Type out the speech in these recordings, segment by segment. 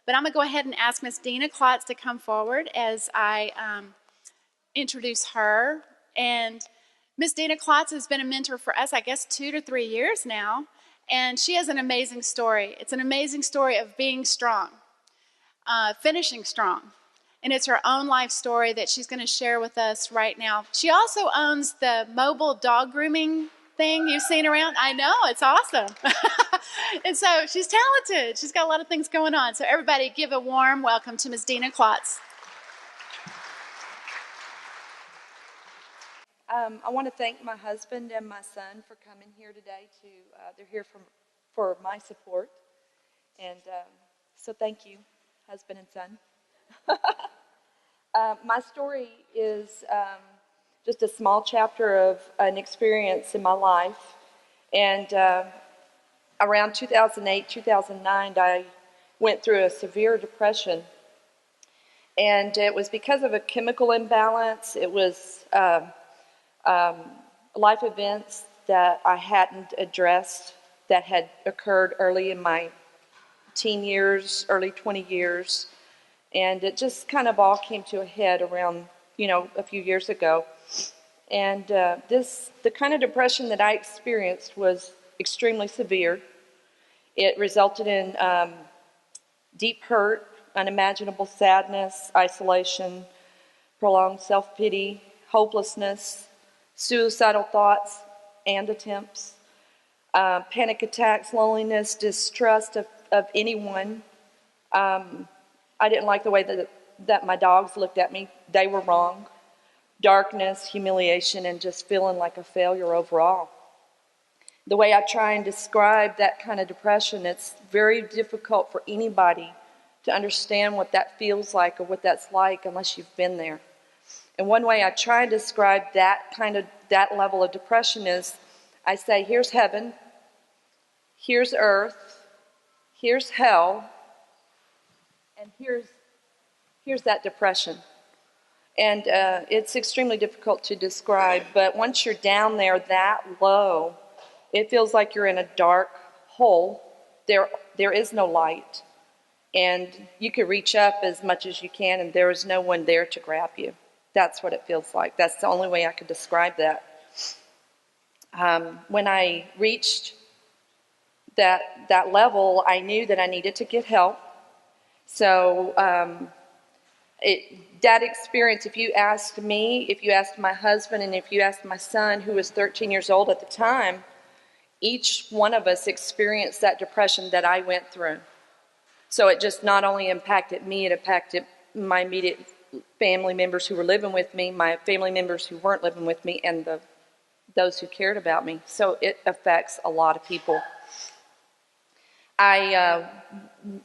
But I'm going to go ahead and ask Miss Dina Klotz to come forward as I introduce her. And Miss Dina Klotz has been a mentor for us, I guess, 2 to 3 years now. And she has an amazing story. It's an amazing story of being strong, finishing strong. And it's her own life story that she's going to share with us right now. She also owns the mobile dog grooming thing you've seen around. I know, it's awesome. And so she's talented. She's got a lot of things going on. So everybody give a warm welcome to Ms. Dina Klotz. I want to thank my husband and my son for coming here today. They're here for my support. And so thank you, husband and son. My story is just a small chapter of an experience in my life. And around 2008, 2009, I went through a severe depression. And it was because of a chemical imbalance. It was life events that I hadn't addressed that had occurred early in my teen years, early 20 years. And it just kind of all came to a head around, a few years ago. And the kind of depression that I experienced was extremely severe. It resulted in deep hurt, unimaginable sadness, isolation, prolonged self-pity, hopelessness, suicidal thoughts and attempts, panic attacks, loneliness, distrust of anyone. I didn't like the way that my dogs looked at me. They were wrong. Darkness, humiliation, and just feeling like a failure overall. The way I try and describe that kind of depression, it's very difficult for anybody to understand what that feels like or what that's like unless you've been there. And one way I try and describe that level of depression is I say, here's heaven, here's earth, here's hell, and here's that depression. And it's extremely difficult to describe, but once you're down there that low, it feels like you're in a dark hole. There is no light. And you can reach up as much as you can, and there is no one there to grab you. That's what it feels like. That's the only way I could describe that. When I reached that level, I knew that I needed to get help. So that experience, if you asked me, if you asked my husband, and if you asked my son, who was 13 years old at the time, each one of us experienced that depression that I went through. So it just not only impacted me, it impacted my immediate family members who were living with me, my family members who weren't living with me, and those who cared about me. So it affects a lot of people. I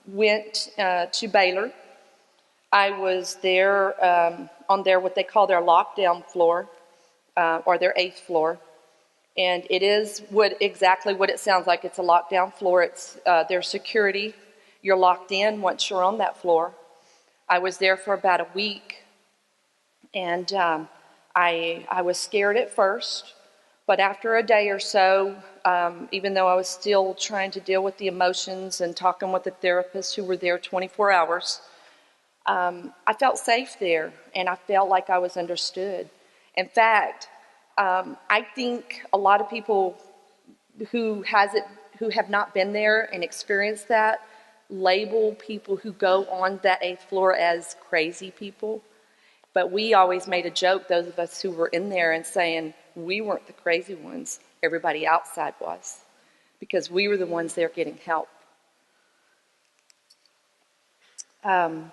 went to Baylor. I was there on what they call their lockdown floor, or their 8th floor. And it is exactly what it sounds like. It's a lockdown floor. It's their security. You're locked in once you're on that floor. I was there for about a week, and I was scared at first, but after a day or so, even though I was still trying to deal with the emotions and talking with the therapists who were there 24 hours, I felt safe there, and I felt like I was understood. In fact, I think a lot of people who have not been there and experienced that label people who go on that 8th floor as crazy people. But we always made a joke, those of us who were in there, and saying we weren't the crazy ones, everybody outside was, because we were the ones there getting help. As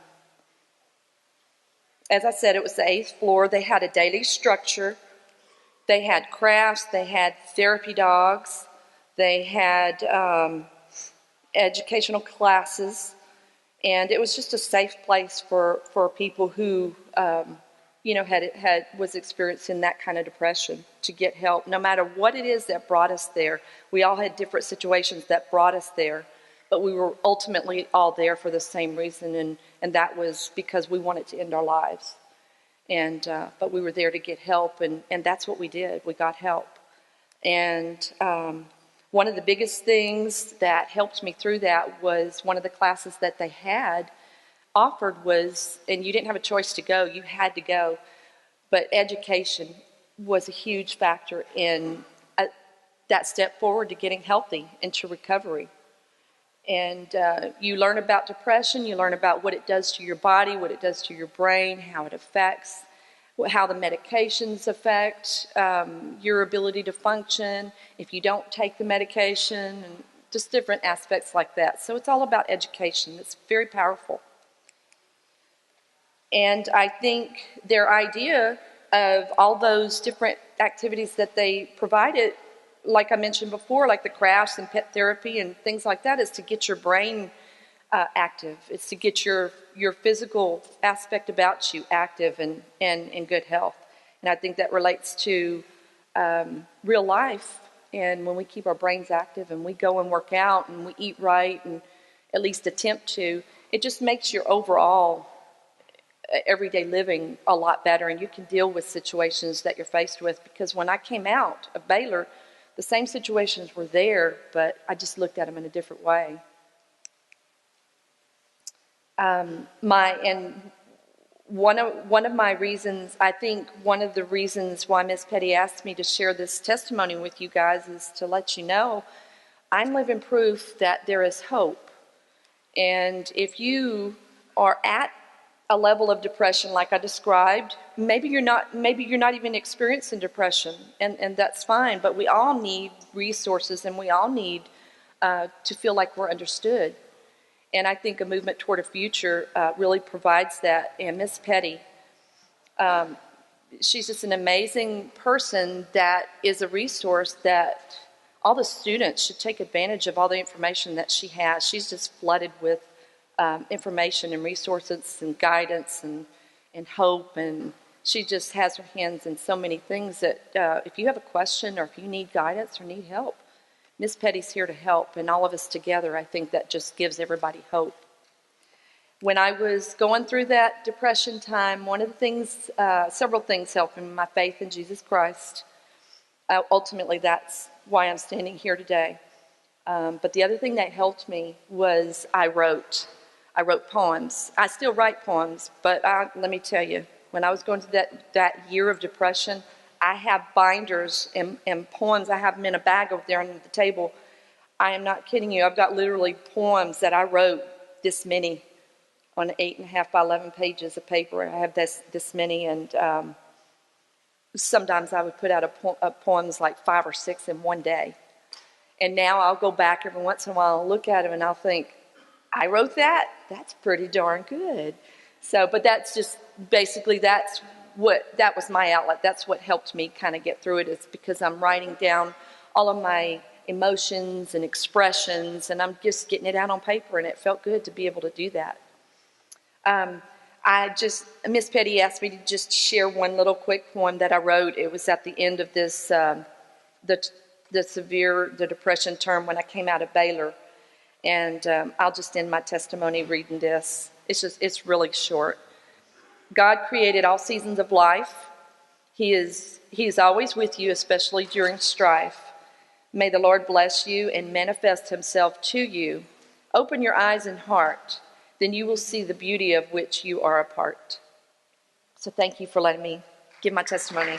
I said, it was the 8th floor. They had a daily structure. They had crafts. They had therapy dogs. They had educational classes. And it was just a safe place for people who, was experiencing that kind of depression to get help. No matter what it is that brought us there, we all had different situations that brought us there, but we were ultimately all there for the same reason, and that was because we wanted to end our lives. And but we were there to get help, and that's what we did. We got help. And One of the biggest things that helped me through that was one of the classes that they had offered was, and you didn't have a choice to go, you had to go, but education was a huge factor in that step forward to getting healthy and to recovery. And you learn about depression, you learn about what it does to your body, what it does to your brain, how it affects, how the medications affect your ability to function, if you don't take the medication, and just different aspects like that. So it's all about education. It's very powerful. And I think their idea of all those different activities that they provided, like I mentioned before, like the crafts and pet therapy and things like that, is to get your brain active. It's to get your physical aspect about you active and in good health. And I think that relates to real life. And when we keep our brains active and we go and work out and we eat right and at least attempt to, it just makes your overall everyday living a lot better, and you can deal with situations that you're faced with. Because when I came out of Baylor, the same situations were there, but I just looked at them in a different way. One of my reasons, I think one of the reasons why Miss Petty asked me to share this testimony with you guys is to let you know I'm living proof that there is hope. And if you are at a level of depression like I described, maybe you're not even experiencing depression, and that's fine, but we all need resources and we all need to feel like we're understood. And I think a movement toward a future really provides that. And Miss Petty, she's just an amazing person that is a resource that all the students should take advantage of all the information that she has. She's just flooded with information and resources and guidance and hope, and she just has her hands in so many things that if you have a question or if you need guidance or need help, Miss Petty's here to help, and all of us together, I think that just gives everybody hope. When I was going through that depression time, one of the things, several things helped me, my faith in Jesus Christ. Ultimately, that's why I'm standing here today. But the other thing that helped me was I wrote poems. I still write poems, but let me tell you, when I was going through that year of depression, I have binders and poems. I have them in a bag over there under the table. I am not kidding you. I've got literally poems that I wrote this many on 8.5 by 11 pages of paper. I have this many, and sometimes I would put out poems like 5 or 6 in one day. And now I'll go back every once in a while and look at them and I'll think, I wrote that? That's pretty darn good. So, but that's just basically that was my outlet. That's what helped me kind of get through it, is because I'm writing down all of my emotions and expressions, and I'm just getting it out on paper, and it felt good to be able to do that. Miss Petty asked me to just share one little quick poem that I wrote. It was at the end of this, the depression term when I came out of Baylor. And I'll just end my testimony reading this. It's really short. God created all seasons of life. He is always with you, especially during strife. May the Lord bless you and manifest himself to you. Open your eyes and heart, then you will see the beauty of which you are a part. So thank you for letting me give my testimony.